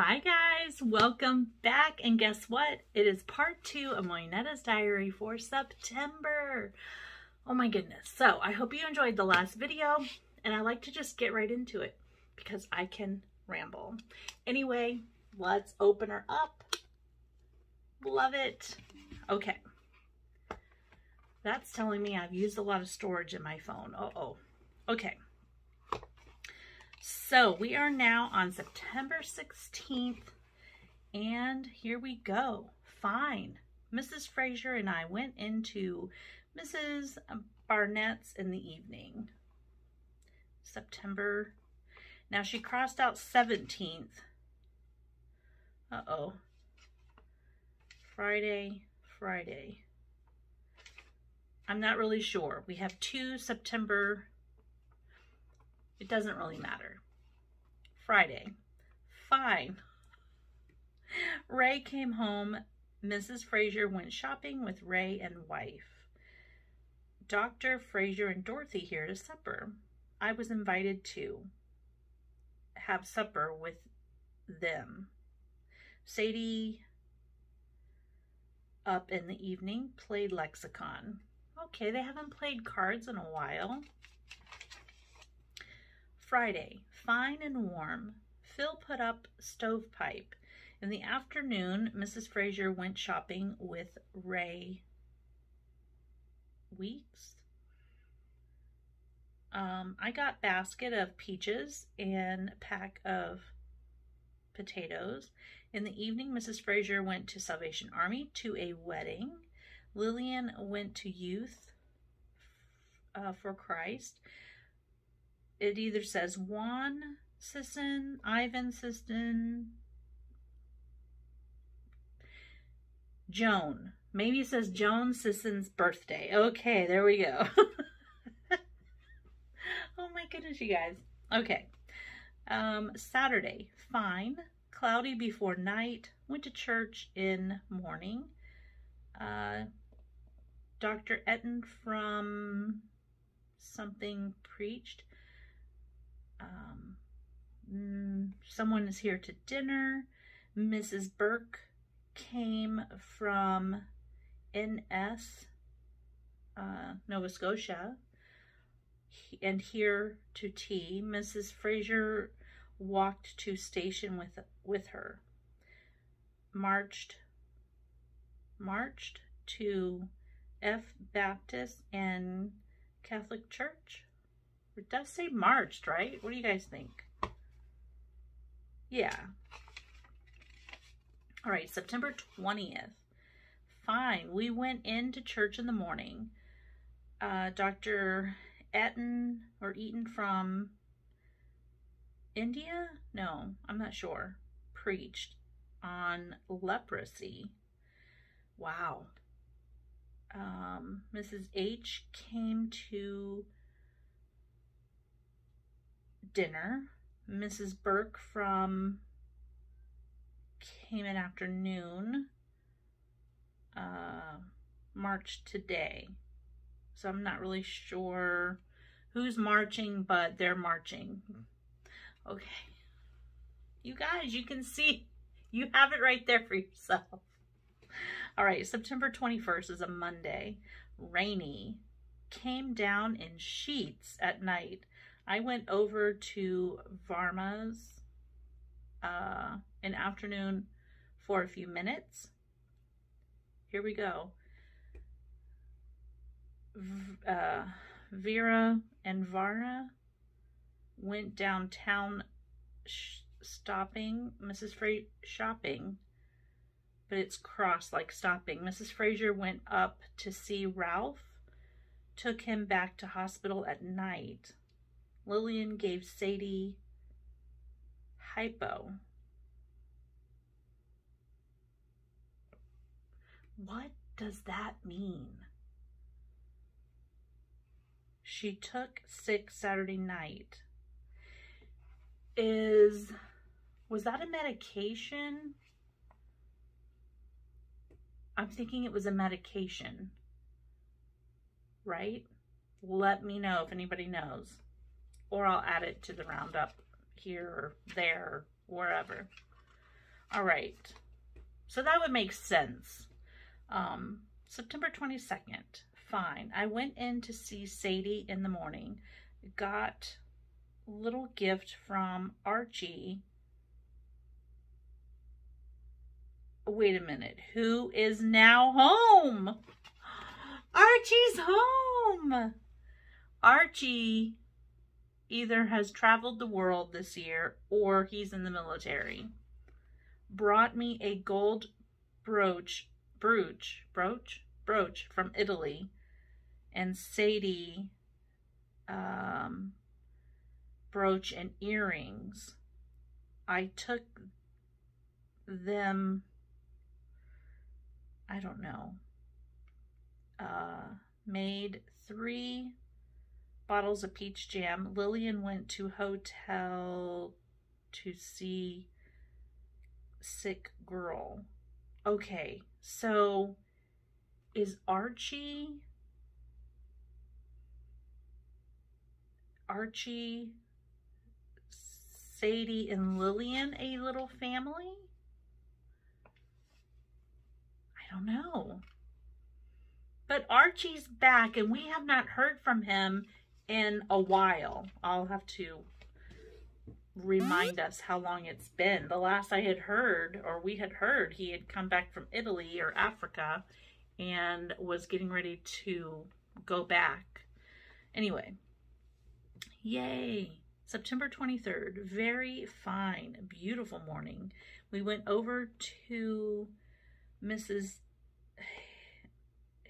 Hi guys, welcome back, and guess what? It is part 2 of Moinetta's diary for September. Oh my goodness. So I hope you enjoyed the last video, and I like to just get right into it because I can ramble. Anyway, let's open her up. Love it. Okay. That's telling me I've used a lot of storage in my phone. Uh-oh. Okay. So we are now on September 16th, and here we go. Fine. Mrs. Fraser and I went into Mrs. Barnett's in the evening. September. Now she crossed out 17th. Uh-oh. Friday. I'm not really sure. We have 2 September. It doesn't really matter. Friday. Fine. Ray came home. Mrs. Fraser went shopping with Ray and wife. Dr. Fraser and Dorothy here to supper. I was invited to have supper with them. Sadie up in the evening played lexicon. Okay, they haven't played cards in a while. Friday, fine and warm. Phil put up stovepipe. In the afternoon, Mrs. Fraser went shopping with Ray Weeks. I got basket of peaches and pack of potatoes. In the evening, Mrs. Fraser went to Salvation Army to a wedding. Lillian went to Youth for Christ. It either says Juan Sisson, Ivan Sisson, Joan. Maybe it says Joan Sisson's birthday. Okay, there we go. Oh my goodness, you guys. Okay. Saturday, fine. Cloudy before night. Went to church in morning. Dr. Etten from something preached. Someone is here to dinner. Mrs. Burke came from NS, Nova Scotia, and here to tea. Mrs. Fraser walked to station with her. Marched to F Baptist and Catholic Church. It does say marched, right? What do you guys think? Yeah. All right, September 20th. Fine. We went into church in the morning. Dr. Etten from India? No, I'm not sure. Preached on leprosy. Wow. Mrs. H came to dinner. Mrs. Burke came in afternoon. Marched today. So I'm not really sure who's marching, but they're marching. Okay. You guys, you can see, you have it right there for yourself. All right, September 21st is a Monday. Rainy. Came down in sheets at night. I went over to Varma's in afternoon for a few minutes. Here we go. Vera and Vara went downtown stopping. Mrs. Fraser shopping, but it's crossed like stopping. Mrs. Fraser went up to see Ralph. Took him back to hospital at night. Lillian gave Sadie hypo. What does that mean? She took sick Saturday night. Was that a medication? I'm thinking it was a medication, right? Let me know if anybody knows. Or I'll add it to the roundup here or there, or wherever. All right. So that would make sense. September 22nd. Fine. I went in to see Sadie in the morning. Got a little gift from Archie. Wait a minute. Who is now home? Archie's home. Archie either has traveled the world this year or he's in the military. Brought me a gold brooch from Italy, and Sadie brooch and earrings. I took them, I don't know, made 3 bottles of peach jam. Lillian went to hotel to see sick girl. Okay, so is Archie, Sadie, and Lillian a little family? I don't know. But Archie's back and we have not heard from him in a while. I'll have to remind us how long it's been. The last I had heard, or we had heard, he had come back from Italy or Africa and was getting ready to go back. Anyway, yay. September 23rd, very fine, beautiful morning. We went over to Mrs.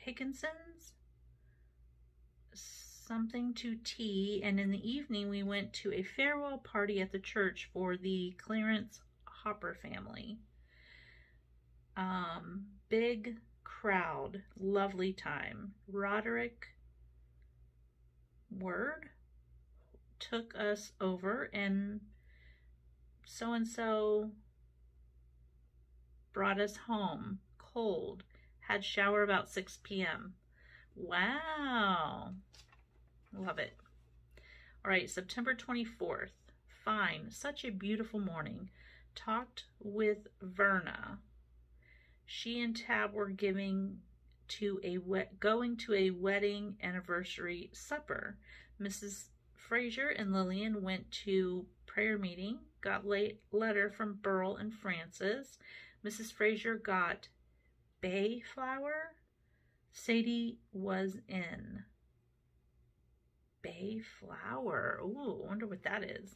Higginson's, something to tea, and in the evening we went to a farewell party at the church for the Clarence Hopper family. Big crowd, lovely time. Roderick Word took us over, and so brought us home cold. Had shower about 6 p.m. Wow. Love it. All right, September 24th. Fine. Such a beautiful morning. Talked with Verna. She and Tab were going to a wedding anniversary supper. Mrs. Fraser and Lillian went to prayer meeting. Got letter from Burl and Francis. Mrs. Fraser got bay flower. Sadie was in. Bay flower. Ooh, I wonder what that is.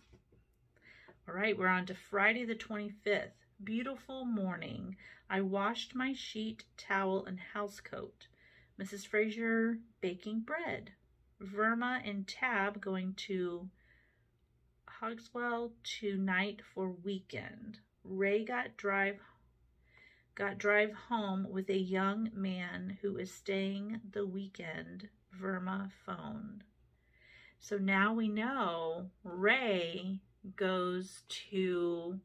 All right, we're on to Friday the 25th. Beautiful morning. I washed my sheet, towel, and housecoat. Mrs. Fraser baking bread. Verma and Tab going to Hogswell tonight for weekend. Ray got drive home with a young man who is staying the weekend. Verma phoned. So now we know Ray goes to,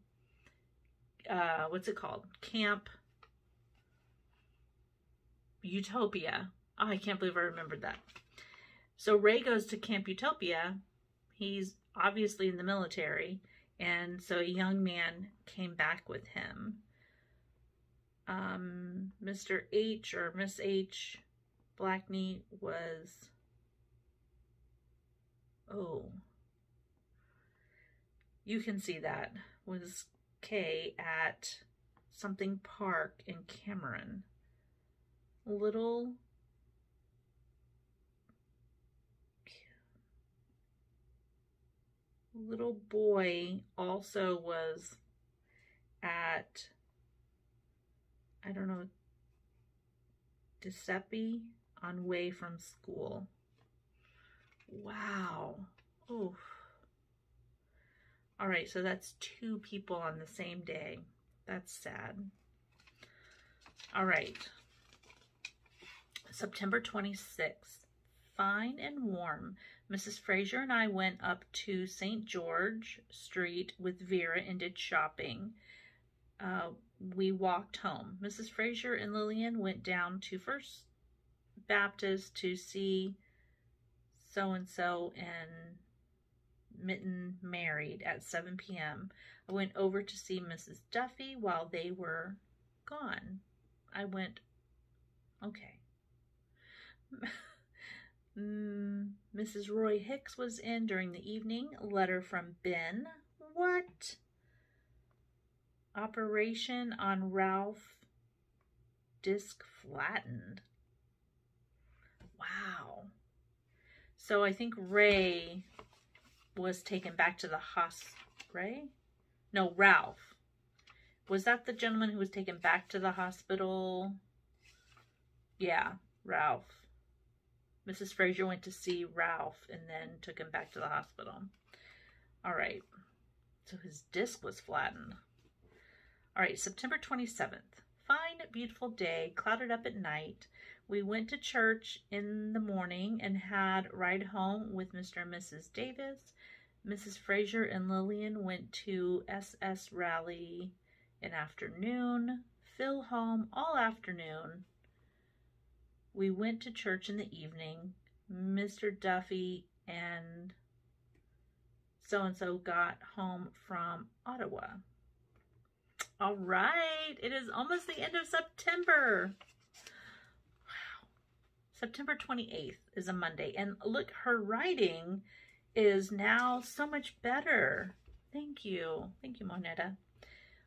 what's it called? Camp Utopia. Oh, I can't believe I remembered that. So Ray goes to Camp Utopia. He's obviously in the military. And so a young man came back with him. Mr. H or Miss H Blackney was, oh, you can see that, was K at something park in Cameron. Little boy also was at, I don't know, Giuseppe on way from school. Wow. Oof. All right, so that's 2 people on the same day. That's sad. All right. September 26th. Fine and warm. Mrs. Fraser and I went up to St. George Street with Vera and did shopping. We walked home. Mrs. Fraser and Lillian went down to First Baptist to see so-and-so and Mitten married at 7 p.m. I went over to see Mrs. Duffy while they were gone. I went, okay. Mrs. Roy Hicks was in during the evening. Letter from Ben. What? Operation on Ralph. Disc flattened. Wow. So I think Ray was taken back to the hospital. Ray? No, Ralph. Was that the gentleman who was taken back to the hospital? Yeah, Ralph. Mrs. Fraser went to see Ralph and then took him back to the hospital. All right. So his disc was flattened. All right, September 27th. Fine, beautiful day, clouded up at night. We went to church in the morning and had a ride home with Mr. and Mrs. Davis. Mrs. Fraser and Lillian went to SS Rally in afternoon. Phil home all afternoon. We went to church in the evening. Mr. Duffy and so-and-so got home from Ottawa. All right, it is almost the end of September. Wow. September 28th is a Monday. And look, her writing is now so much better. Thank you. Thank you, Moinetta.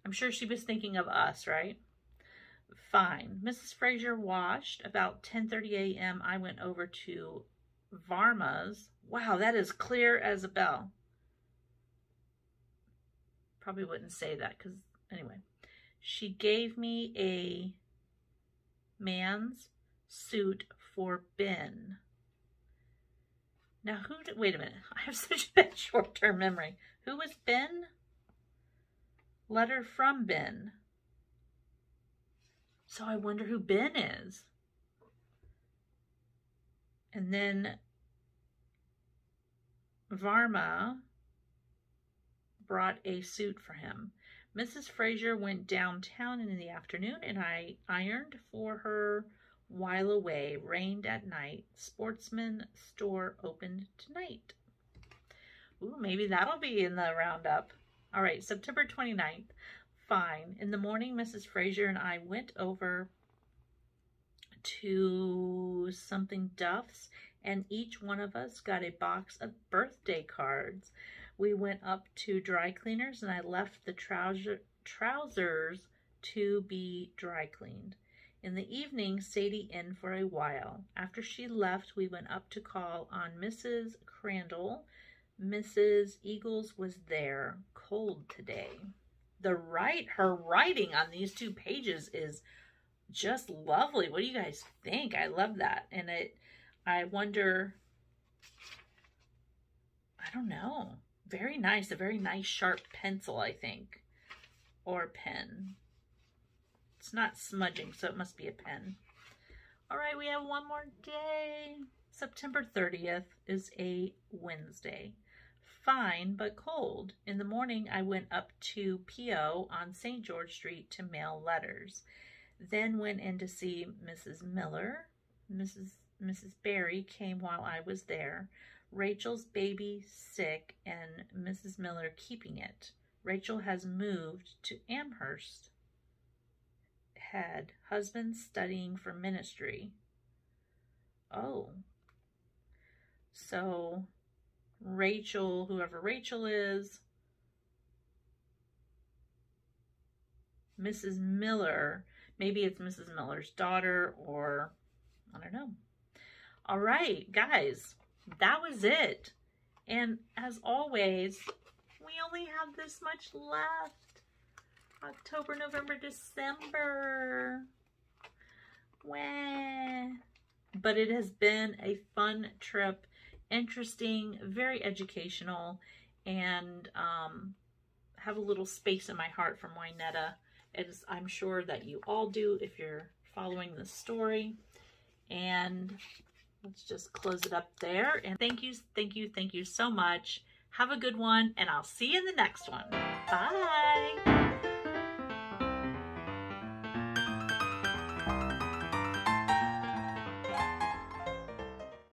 I'm sure she was thinking of us, right? Fine. Mrs. Fraser washed. About 10:30 a.m. I went over to Varma's. Wow, that is clear as a bell. Probably wouldn't say that because, anyway. She gave me a man's suit for Ben. Now, wait a minute. I have such a bad short-term memory. Who was Ben? Letter from Ben. So I wonder who Ben is. And then Varma brought a suit for him. Mrs. Fraser went downtown in the afternoon and I ironed for her while away. Rained at night. Sportsman store opened tonight. Ooh, maybe that'll be in the roundup. All right, September 29th. Fine. In the morning, Mrs. Fraser and I went over to something Duff's and each one of us got a box of birthday cards. We went up to dry cleaners and I left the trousers to be dry cleaned. In the evening, Sadie in for a while. After she left, we went up to call on Mrs. Crandall. Mrs. Eagles was there. Cold today. Her writing on these 2 pages is just lovely. What do you guys think? I love that. And I wonder, I don't know. Very nice. A very nice sharp pencil, I think. Or pen. It's not smudging, so it must be a pen. All right, we have one more day. September 30th is a Wednesday. Fine, but cold. In the morning, I went up to P.O. on St. George Street to mail letters. Then went in to see Mrs. Miller. Mrs. Barry came while I was there. Rachel's baby sick and Mrs. Miller keeping it. Rachel has moved to Amherst. Had husband studying for ministry. Oh. So Rachel, whoever Rachel is, Mrs. Miller, maybe it's Mrs. Miller's daughter or I don't know. All right, guys, that was it. And as always, we only have this much left. October, November, December. Wah. But it has been a fun trip, interesting, very educational, and have a little space in my heart for Moinetta, as I'm sure that you all do if you're following the story. And let's just close it up there. And thank you so much. Have a good one, and I'll see you in the next one. Bye.